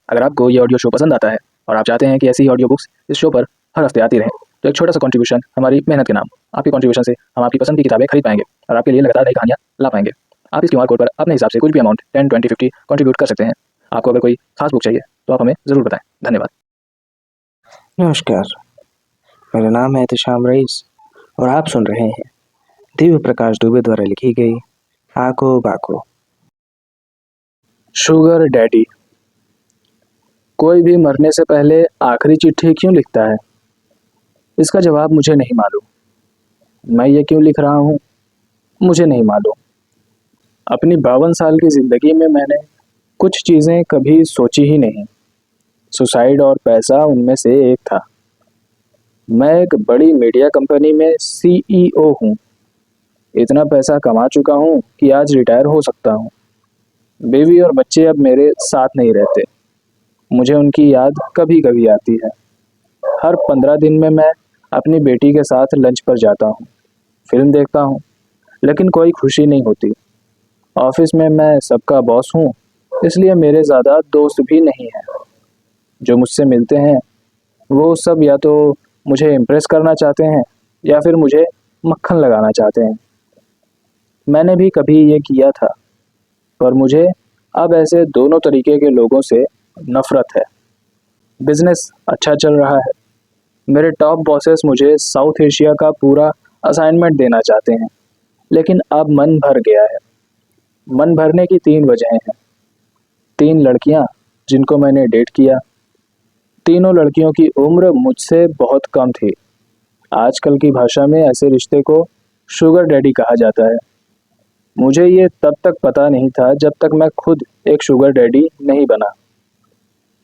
अगर आपको ये ऑडियो शो पसंद आता है और आप चाहते हैं कि ऐसी ही ऑडियो बुक्स इस शो पर हर हफ्ते आती रहें, तो एक छोटा सा कंट्रीब्यूशन हमारी मेहनत के नाम। आपकी कंट्रीब्यूशन से हम आपकी पसंद की किताबें खरीद पाएंगे और आपके लिए लगातार नई कहानियाँ ला पाएंगे। आप इस क्यूआर कोड पर अपने हिसाब से कुछ भी अमाउंट 10, 20, 50 कंट्रीब्यूट कर सकते हैं। आपको अगर कोई खास बुक चाहिए तो आप हमें ज़रूर बताएं। धन्यवाद। नमस्कार, मेरा नाम है एहतेशाम रईस और आप सुन रहे हैं दिव्य प्रकाश दुबे द्वारा लिखी गई आको बाको। Sugar daddy. कोई भी मरने से पहले आखिरी चिट्ठी क्यों लिखता है? इसका जवाब मुझे नहीं मालूम। मैं ये क्यों लिख रहा हूँ, मुझे नहीं मालूम। अपनी 52 साल की ज़िंदगी में मैंने कुछ चीज़ें कभी सोची ही नहीं। सुसाइड और पैसा उनमें से एक था। मैं एक बड़ी मीडिया कंपनी में सीईओ हूँ। इतना पैसा कमा चुका हूँ कि आज रिटायर हो सकता हूँ। बीवी और बच्चे अब मेरे साथ नहीं रहते। मुझे उनकी याद कभी कभी आती है। हर 15 दिन में मैं अपनी बेटी के साथ लंच पर जाता हूँ, फिल्म देखता हूँ, लेकिन कोई खुशी नहीं होती। ऑफिस में मैं सबका बॉस हूँ, इसलिए मेरे ज़्यादा दोस्त भी नहीं हैं। जो मुझसे मिलते हैं वो सब या तो मुझे इम्प्रेस करना चाहते हैं या फिर मुझे मक्खन लगाना चाहते हैं। मैंने भी कभी ये किया था, पर मुझे अब ऐसे दोनों तरीके के लोगों से नफरत है। बिजनेस अच्छा चल रहा है। मेरे टॉप बॉसेस मुझे साउथ एशिया का पूरा असाइनमेंट देना चाहते हैं, लेकिन अब मन भर गया है। मन भरने की 3 वजहें हैं। 3 लड़कियां जिनको मैंने डेट किया। तीनों लड़कियों की उम्र मुझसे बहुत कम थी। आजकल की भाषा में ऐसे रिश्ते को शुगर डैडी कहा जाता है। मुझे ये तब तक पता नहीं था जब तक मैं खुद एक शुगर डैडी नहीं बना।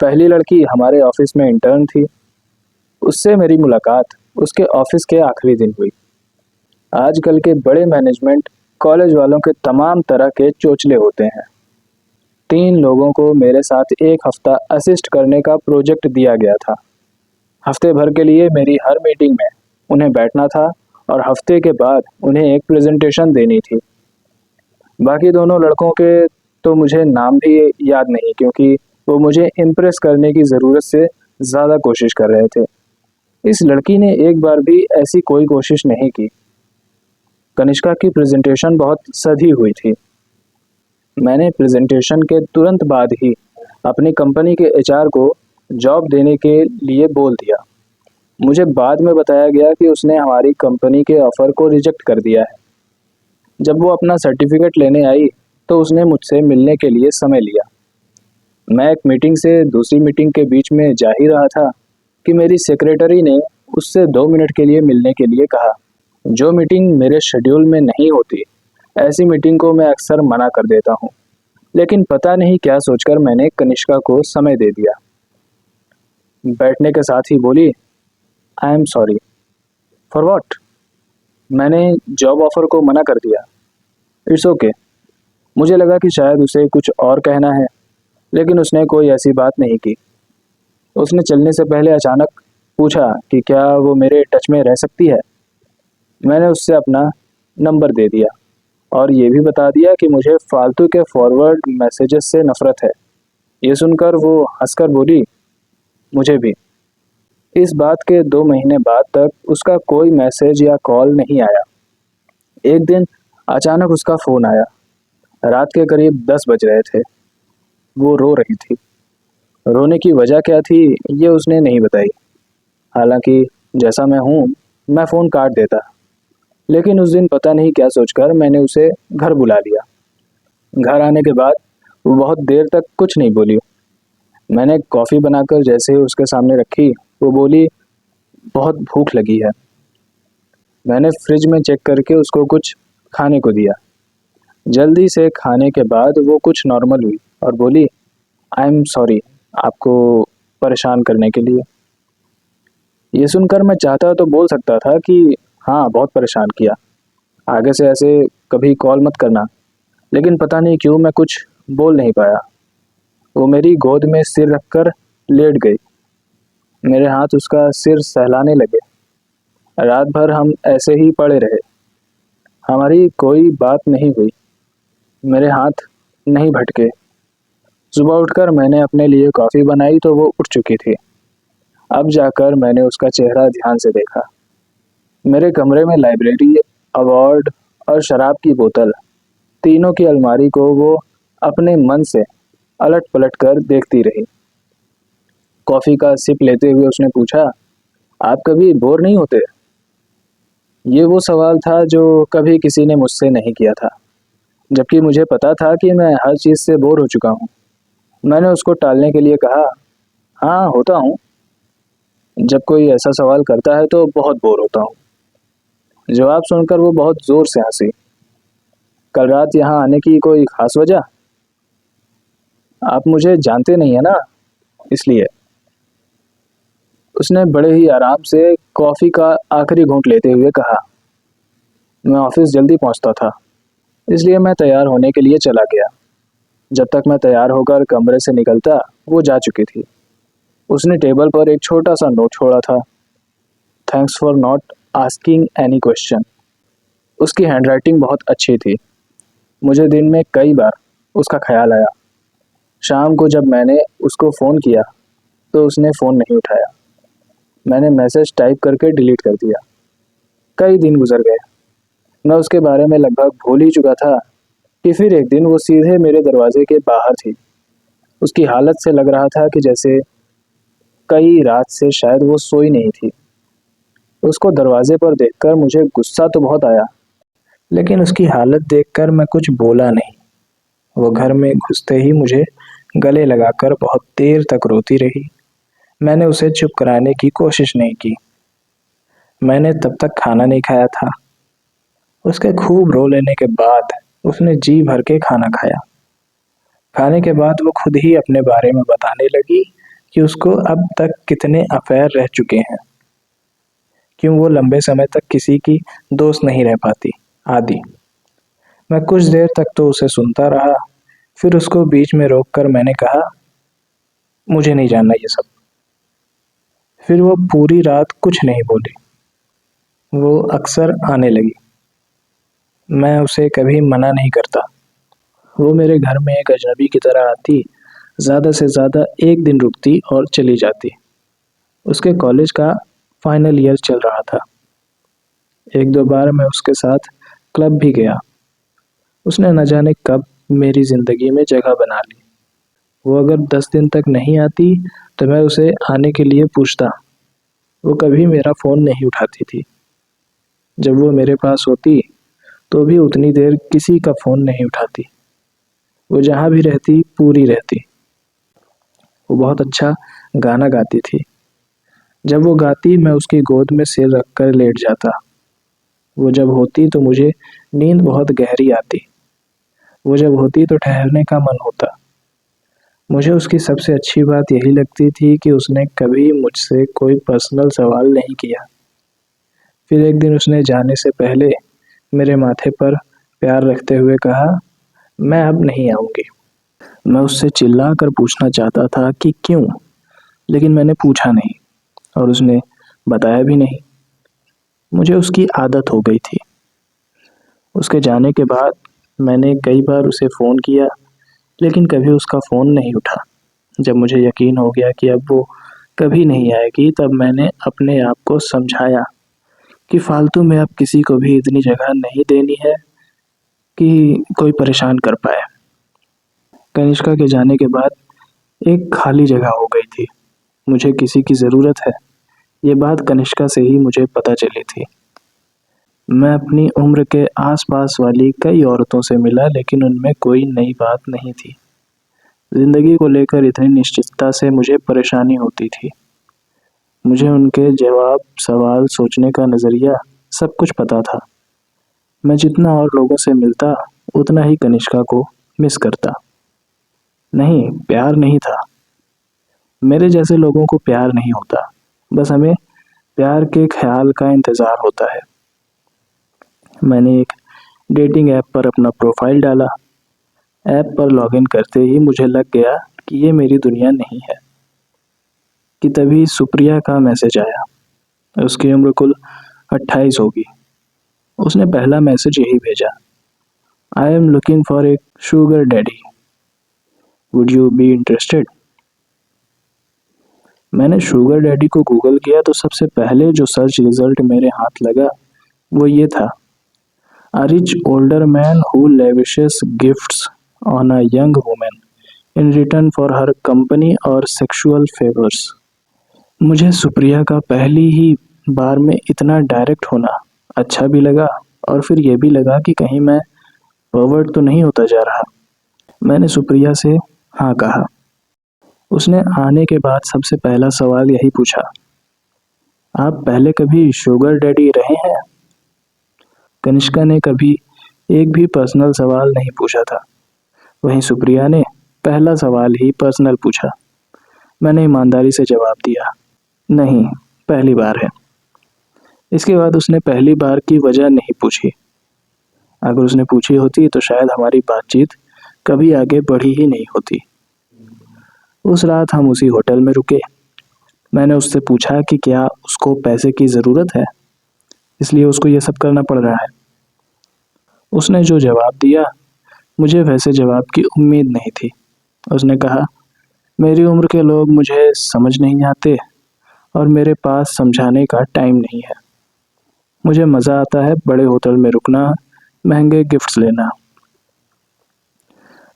पहली लड़की हमारे ऑफिस में इंटर्न थी। उससे मेरी मुलाकात उसके ऑफिस के आखिरी दिन हुई। आजकल के बड़े मैनेजमेंट कॉलेज वालों के तमाम तरह के चोचले होते हैं। 3 लोगों को मेरे साथ एक हफ्ता असिस्ट करने का प्रोजेक्ट दिया गया था। हफ्ते भर के लिए मेरी हर मीटिंग में उन्हें बैठना था और हफ्ते के बाद उन्हें एक प्रेजेंटेशन देनी थी। बाकी दोनों लड़कों के तो मुझे नाम भी याद नहीं, क्योंकि वो मुझे इम्प्रेस करने की ज़रूरत से ज़्यादा कोशिश कर रहे थे। इस लड़की ने एक बार भी ऐसी कोई कोशिश नहीं की। कनिष्का की प्रेजेंटेशन बहुत सधी हुई थी। मैंने प्रेजेंटेशन के तुरंत बाद ही अपनी कंपनी के एचआर को जॉब देने के लिए बोल दिया। मुझे बाद में बताया गया कि उसने हमारी कंपनी के ऑफर को रिजेक्ट कर दिया है। जब वो अपना सर्टिफिकेट लेने आई तो उसने मुझसे मिलने के लिए समय लिया। मैं एक मीटिंग से दूसरी मीटिंग के बीच में जा ही रहा था कि मेरी सेक्रेटरी ने उससे 2 मिनट के लिए मिलने के लिए कहा। जो मीटिंग मेरे शेड्यूल में नहीं होती, ऐसी मीटिंग को मैं अक्सर मना कर देता हूँ, लेकिन पता नहीं क्या सोचकर मैंने कनिष्का को समय दे दिया। बैठने के साथ ही बोली, I am sorry. For what? मैंने जॉब ऑफर को मना कर दिया। It's okay. मुझे लगा कि शायद उसे कुछ और कहना है, लेकिन उसने कोई ऐसी बात नहीं की। उसने चलने से पहले अचानक पूछा कि क्या वो मेरे टच में रह सकती है। मैंने उससे अपना नंबर दे दिया और ये भी बता दिया कि मुझे फालतू के फॉरवर्ड मैसेजेस से नफरत है। ये सुनकर वो हंसकर बोली, मुझे भी। इस बात के 2 महीने बाद तक उसका कोई मैसेज या कॉल नहीं आया। एक दिन अचानक उसका फ़ोन आया। रात के करीब 10 बज रहे थे। वो रो रही थी। रोने की वजह क्या थी ये उसने नहीं बताई। हालांकि जैसा मैं हूँ, मैं फ़ोन काट देता। लेकिन उस दिन पता नहीं क्या सोचकर मैंने उसे घर बुला लिया। घर आने के बाद वो बहुत देर तक कुछ नहीं बोली। मैंने कॉफ़ी बनाकर जैसे ही उसके सामने रखी, वो बोली, बहुत भूख लगी है। मैंने फ्रिज में चेक करके उसको कुछ खाने को दिया। जल्दी से खाने के बाद वो कुछ नॉर्मल हुई और बोली, आई एम सॉरी आपको परेशान करने के लिए। ये सुनकर मैं चाहता तो बोल सकता था कि हाँ, बहुत परेशान किया, आगे से ऐसे कभी कॉल मत करना, लेकिन पता नहीं क्यों मैं कुछ बोल नहीं पाया। वो मेरी गोद में सिर रखकर लेट गई। मेरे हाथ उसका सिर सहलाने लगे। रात भर हम ऐसे ही पड़े रहे। हमारी कोई बात नहीं हुई। मेरे हाथ नहीं भटके। सुबह उठकर मैंने अपने लिए कॉफ़ी बनाई तो वो उठ चुकी थी। अब जाकर मैंने उसका चेहरा ध्यान से देखा। मेरे कमरे में लाइब्रेरी, अवार्ड और शराब की बोतल, तीनों की अलमारी को वो अपने मन से अलट पलट कर देखती रही। कॉफ़ी का सिप लेते हुए उसने पूछा, आप कभी बोर नहीं होते? ये वो सवाल था जो कभी किसी ने मुझसे नहीं किया था, जबकि मुझे पता था कि मैं हर चीज़ से बोर हो चुका हूँ। मैंने उसको टालने के लिए कहा, हाँ होता हूँ। जब कोई ऐसा सवाल करता है तो बहुत बोर होता हूँ। जवाब सुनकर वो बहुत जोर से हंसी। कल रात यहाँ आने की कोई खास वजह? आप मुझे जानते नहीं है ना, इसलिए। उसने बड़े ही आराम से कॉफी का आखिरी घूंट लेते हुए कहा, मैं ऑफिस जल्दी पहुंचता था, इसलिए मैं तैयार होने के लिए चला गया। जब तक मैं तैयार होकर कमरे से निकलता वो जा चुकी थी। उसने टेबल पर एक छोटा सा नोट छोड़ा था, thanks for not asking any question. उसकी हैंडराइटिंग बहुत अच्छी थी। मुझे दिन में कई बार उसका ख्याल आया। शाम को जब मैंने उसको फ़ोन किया तो उसने फ़ोन नहीं उठाया। मैंने मैसेज टाइप करके डिलीट कर दिया। कई दिन गुजर गए। मैं उसके बारे में लगभग भूल ही चुका था कि फिर एक दिन वो सीधे मेरे दरवाजे के बाहर थी। उसकी हालत से लग रहा था कि जैसे कई रात से शायद वो सोई नहीं थी। उसको दरवाजे पर देखकर मुझे गुस्सा तो बहुत आया, लेकिन उसकी हालत देखकर मैं कुछ बोला नहीं। वो घर में घुसते ही मुझे गले लगाकर बहुत देर तक रोती रही। मैंने उसे चुप कराने की कोशिश नहीं की। मैंने तब तक खाना नहीं खाया था। उसके खूब रो लेने के बाद उसने जी भर के खाना खाया। खाने के बाद वो खुद ही अपने बारे में बताने लगी कि उसको अब तक कितने अफेयर रह चुके हैं, क्यों वो लंबे समय तक किसी की दोस्त नहीं रह पाती आदि। मैं कुछ देर तक तो उसे सुनता रहा, फिर उसको बीच में रोककर मैंने कहा, मुझे नहीं जानना ये सब। फिर वो पूरी रात कुछ नहीं बोली। वो अक्सर आने लगी। मैं उसे कभी मना नहीं करता। वो मेरे घर में एक अजनबी की तरह आती, ज़्यादा से ज़्यादा एक दिन रुकती और चली जाती। उसके कॉलेज का फाइनल ईयर चल रहा था। एक दो बार मैं उसके साथ क्लब भी गया। उसने न जाने कब मेरी ज़िंदगी में जगह बना ली। वो अगर 10 दिन तक नहीं आती तो मैं उसे आने के लिए पूछता। वो कभी मेरा फ़ोन नहीं उठाती थी। जब वो मेरे पास होती तो भी उतनी देर किसी का फ़ोन नहीं उठाती। वो जहाँ भी रहती पूरी रहती। वो बहुत अच्छा गाना गाती थी। जब वो गाती मैं उसकी गोद में सिर रखकर लेट जाता। वो जब होती तो मुझे नींद बहुत गहरी आती। वो जब होती तो ठहरने का मन होता। मुझे उसकी सबसे अच्छी बात यही लगती थी कि उसने कभी मुझसे कोई पर्सनल सवाल नहीं किया। फिर एक दिन उसने जाने से पहले मेरे माथे पर प्यार रखते हुए कहा, मैं अब नहीं आऊँगी। मैं उससे चिल्ला कर पूछना चाहता था कि क्यों, लेकिन मैंने पूछा नहीं और उसने बताया भी नहीं। मुझे उसकी आदत हो गई थी। उसके जाने के बाद मैंने कई बार उसे फ़ोन किया, लेकिन कभी उसका फ़ोन नहीं उठा। जब मुझे यकीन हो गया कि अब वो कभी नहीं आएगी, तब मैंने अपने आप को समझाया कि फालतू में अब किसी को भी इतनी जगह नहीं देनी है कि कोई परेशान कर पाए। कनिष्का के जाने के बाद एक खाली जगह हो गई थी। मुझे किसी की ज़रूरत है, ये बात कनिष्का से ही मुझे पता चली थी। मैं अपनी उम्र के आस-पास वाली कई औरतों से मिला, लेकिन उनमें कोई नई बात नहीं थी। ज़िंदगी को लेकर इतनी निश्चितता से मुझे परेशानी होती थी। मुझे उनके जवाब, सवाल, सोचने का नज़रिया सब कुछ पता था। मैं जितना और लोगों से मिलता, उतना ही कनिष्का को मिस करता। नहीं, प्यार नहीं था। मेरे जैसे लोगों को प्यार नहीं होता, बस हमें प्यार के ख्याल का इंतज़ार होता है। मैंने एक डेटिंग ऐप पर अपना प्रोफाइल डाला। ऐप पर लॉगिन करते ही मुझे लग गया कि ये मेरी दुनिया नहीं है, कि तभी सुप्रिया का मैसेज आया। उसकी उम्र कुल 28 होगी। उसने पहला मैसेज यही भेजा, I am looking for a sugar daddy. Would you be interested? मैंने शुगर डैडी को गूगल किया तो सबसे पहले जो सर्च रिजल्ट मेरे हाथ लगा वो ये था: A rich older man who lavishes gifts on a young woman in return for her company or sexual favors। मुझे सुप्रिया का पहली ही बार में इतना डायरेक्ट होना अच्छा भी लगा और फिर ये भी लगा कि कहीं मैं परवर्ट तो नहीं होता जा रहा। मैंने सुप्रिया से हाँ कहा। उसने आने के बाद सबसे पहला सवाल यही पूछा: आप पहले कभी शुगर डैडी रहे हैं? कनिष्का ने कभी एक भी पर्सनल सवाल नहीं पूछा था, वहीं सुप्रिया ने पहला सवाल ही पर्सनल पूछा। मैंने ईमानदारी से जवाब दिया, नहीं, पहली बार है। इसके बाद उसने पहली बार की वजह नहीं पूछी। अगर उसने पूछी होती तो शायद हमारी बातचीत कभी आगे बढ़ी ही नहीं होती। उस रात हम उसी होटल में रुके। मैंने उससे पूछा कि क्या उसको पैसे की ज़रूरत है, इसलिए उसको ये सब करना पड़ रहा है। उसने जो जवाब दिया, मुझे वैसे जवाब की उम्मीद नहीं थी। उसने कहा, मेरी उम्र के लोग मुझे समझ नहीं आते और मेरे पास समझाने का टाइम नहीं है। मुझे मज़ा आता है बड़े होटल में रुकना, महंगे गिफ्ट्स लेना।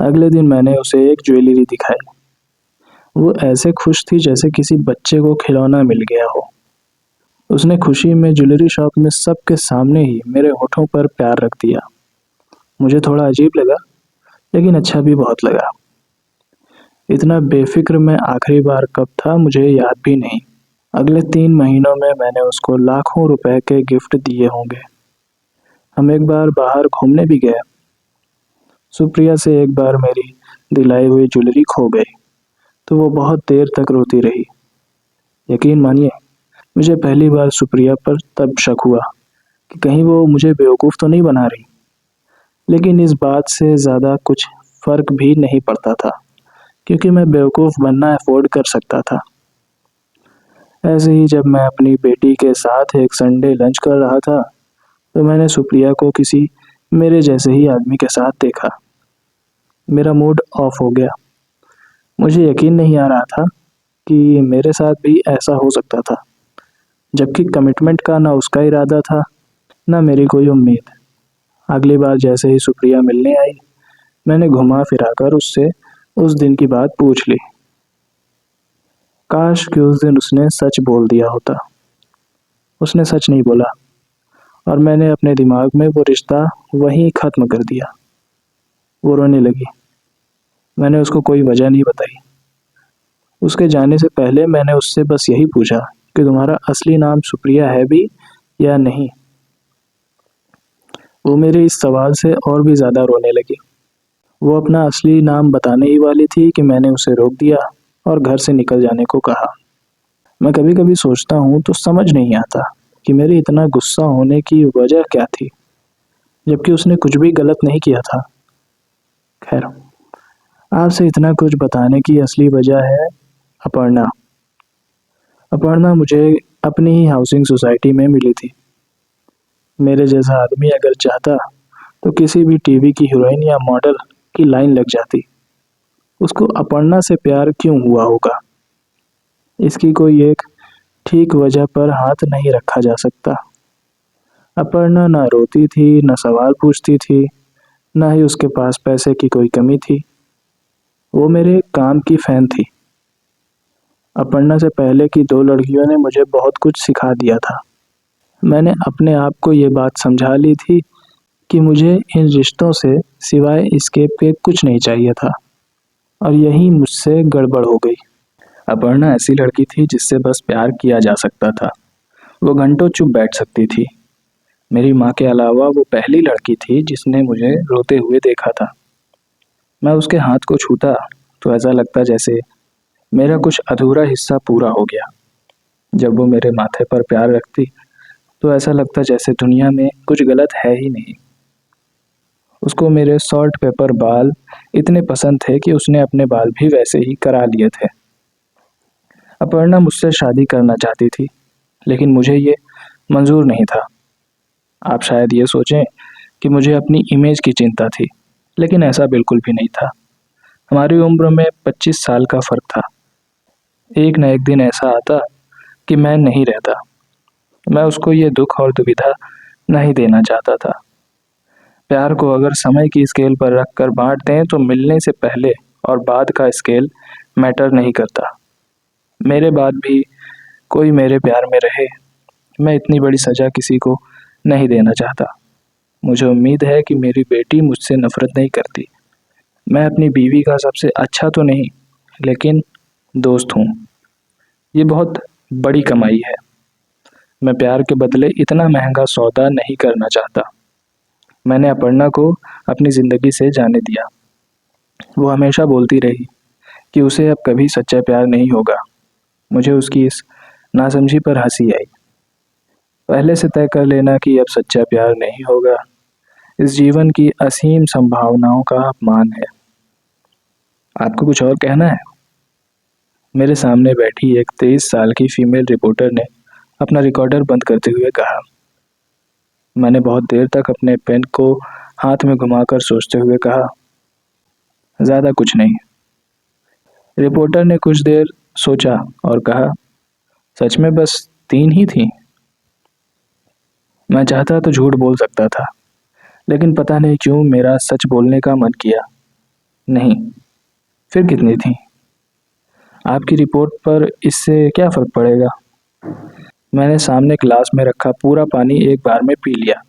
अगले दिन मैंने उसे एक ज्वेलरी दिखाई। वो ऐसे खुश थी जैसे किसी बच्चे को खिलौना मिल गया हो। उसने खुशी में ज्वेलरी शॉप में सबके सामने ही मेरे होठों पर प्यार रख दिया। मुझे थोड़ा अजीब लगा, लेकिन अच्छा भी बहुत लगा। इतना बेफिक्र मैं आखिरी बार कब था मुझे याद भी नहीं। अगले 3 महीनों में मैंने उसको लाखों रुपए के गिफ्ट दिए होंगे। हम एक बार बाहर घूमने भी गए। सुप्रिया से एक बार मेरी दिलाई हुई ज्वेलरी खो गई तो वो बहुत देर तक रोती रही। यकीन मानिए, मुझे पहली बार सुप्रिया पर तब शक हुआ कि कहीं वो मुझे बेवकूफ़ तो नहीं बना रही। लेकिन इस बात से ज़्यादा कुछ फ़र्क भी नहीं पड़ता था, क्योंकि मैं बेवकूफ़ बनना अफोर्ड कर सकता था। ऐसे ही जब मैं अपनी बेटी के साथ एक संडे लंच कर रहा था तो मैंने सुप्रिया को किसी मेरे जैसे ही आदमी के साथ देखा। मेरा मूड ऑफ हो गया। मुझे यकीन नहीं आ रहा था कि मेरे साथ भी ऐसा हो सकता था, जबकि कमिटमेंट का ना उसका इरादा था, ना मेरी कोई उम्मीद। अगली बार जैसे ही सुप्रिया मिलने आई, मैंने घुमा फिराकर उससे उस दिन की बात पूछ ली। काश कि उस दिन उसने सच बोल दिया होता। उसने सच नहीं बोला और मैंने अपने दिमाग में वो रिश्ता वहीं ख़त्म कर दिया। वो रोने लगी। मैंने उसको कोई वजह नहीं बताई। उसके जाने से पहले मैंने उससे बस यही पूछा कि तुम्हारा असली नाम सुप्रिया है भी या नहीं। वो मेरे इस सवाल से और भी ज़्यादा रोने लगी। वो अपना असली नाम बताने ही वाली थी कि मैंने उसे रोक दिया और घर से निकल जाने को कहा। मैं कभी कभी सोचता हूँ तो समझ नहीं आता कि मेरे इतना गुस्सा होने की वजह क्या थी, जबकि उसने कुछ भी गलत नहीं किया था। खैर, आपसे इतना कुछ बताने की असली वजह है अपर्णा। अपर्णा मुझे अपनी ही हाउसिंग सोसाइटी में मिली थी। मेरे जैसा आदमी अगर चाहता तो किसी भी टीवी की हीरोइन या मॉडल की लाइन लग जाती। उसको अपर्णा से प्यार क्यों हुआ होगा, इसकी कोई एक ठीक वजह पर हाथ नहीं रखा जा सकता। अपर्णा ना रोती थी, ना सवाल पूछती थी, ना ही उसके पास पैसे की कोई कमी थी। वो मेरे काम की फैन थी। अपर्णा से पहले की 2 लड़कियों ने मुझे बहुत कुछ सिखा दिया था। मैंने अपने आप को ये बात समझा ली थी कि मुझे इन रिश्तों से सिवाय एस्केप के कुछ नहीं चाहिए था, और यही मुझसे गड़बड़ हो गई। अपर्णा ऐसी लड़की थी जिससे बस प्यार किया जा सकता था। वो घंटों चुप बैठ सकती थी। मेरी माँ के अलावा वो पहली लड़की थी जिसने मुझे रोते हुए देखा था। मैं उसके हाथ को छूता तो ऐसा लगता जैसे मेरा कुछ अधूरा हिस्सा पूरा हो गया। जब वो मेरे माथे पर प्यार रखती तो ऐसा लगता जैसे दुनिया में कुछ गलत है ही नहीं। उसको मेरे सॉल्ट पेपर बाल इतने पसंद थे कि उसने अपने बाल भी वैसे ही करा लिए थे। अपर्णा मुझसे शादी करना चाहती थी, लेकिन मुझे ये मंजूर नहीं था। आप शायद ये सोचें कि मुझे अपनी इमेज की चिंता थी, लेकिन ऐसा बिल्कुल भी नहीं था। हमारी उम्र में 25 साल का फर्क था। एक न एक दिन ऐसा आता कि मैं नहीं रहता। मैं उसको ये दुख और दुविधा नहीं देना चाहता था। प्यार को अगर समय की स्केल पर रख कर बांट दें तो मिलने से पहले और बाद का स्केल मैटर नहीं करता। मेरे बाद भी कोई मेरे प्यार में रहे, मैं इतनी बड़ी सजा किसी को नहीं देना चाहता। मुझे उम्मीद है कि मेरी बेटी मुझसे नफरत नहीं करती। मैं अपनी बीवी का सबसे अच्छा तो नहीं, लेकिन दोस्त हूँ। ये बहुत बड़ी कमाई है। मैं प्यार के बदले इतना महंगा सौदा नहीं करना चाहता। मैंने अपर्णा को अपनी जिंदगी से जाने दिया। वो हमेशा बोलती रही कि उसे अब कभी सच्चा प्यार नहीं होगा। मुझे उसकी इस नासमझी पर हंसी आई। पहले से तय कर लेना कि अब सच्चा प्यार नहीं होगा, इस जीवन की असीम संभावनाओं का अपमान है। आपको कुछ और कहना है? मेरे सामने बैठी एक 23 साल की फीमेल रिपोर्टर ने अपना रिकॉर्डर बंद करते हुए कहा। मैंने बहुत देर तक अपने पेन को हाथ में घुमाकर सोचते हुए कहा, ज्यादा कुछ नहीं। रिपोर्टर ने कुछ देर सोचा और कहा, सच में बस 3 ही थी? मैं चाहता तो झूठ बोल सकता था, लेकिन पता नहीं क्यों मेरा सच बोलने का मन किया। नहीं, फिर कितनी थी? आपकी रिपोर्ट पर इससे क्या फर्क पड़ेगा? मैंने सामने ग्लास में रखा पूरा पानी एक बार में पी लिया।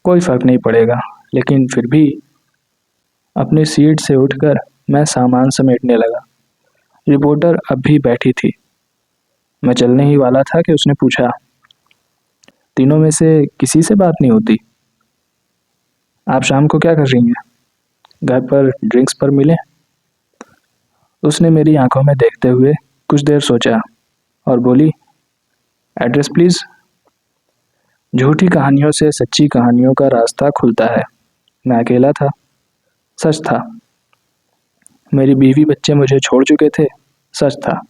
कोई फर्क नहीं पड़ेगा, लेकिन फिर भी। अपनी सीट से उठकर मैं सामान समेटने लगा। रिपोर्टर अब भी बैठी थी। मैं चलने ही वाला था कि उसने पूछा, तीनों में से किसी से बात नहीं होती? आप शाम को क्या कर रही हैं? घर पर ड्रिंक्स पर मिले? उसने मेरी आंखों में देखते हुए कुछ देर सोचा और बोली, एड्रेस प्लीज। झूठी कहानियों से सच्ची कहानियों का रास्ता खुलता है। मैं अकेला था, सच था। मेरी बीवी बच्चे मुझे छोड़ चुके थे, सच था।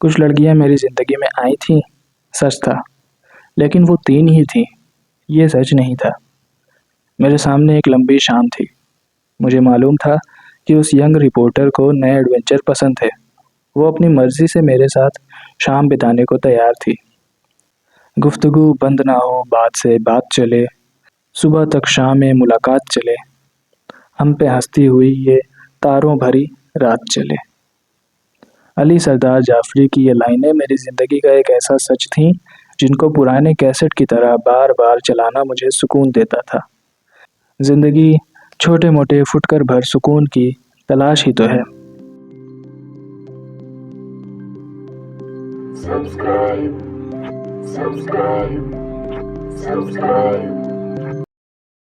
कुछ लड़कियां मेरी जिंदगी में आई थीं, सच था। लेकिन वो 3 ही थी, ये सच नहीं था। मेरे सामने एक लंबी शाम थी। मुझे मालूम था कि उस यंग रिपोर्टर को नए एडवेंचर पसंद थे। वो अपनी मर्जी से मेरे साथ शाम बिताने को तैयार थी। गुफ्तगू बंद ना हो, बात से बात चले, सुबह तक शाम में मुलाकात चले, हम पे हंसती हुई ये तारों भरी रात चले। अली सरदार जाफरी की ये लाइनें मेरी जिंदगी का एक ऐसा सच थी जिनको पुराने कैसेट की तरह बार बार चलाना मुझे सुकून देता था। जिंदगी छोटे मोटे फुटकर भर सुकून की तलाश ही तो है। Subscribe, subscribe, subscribe.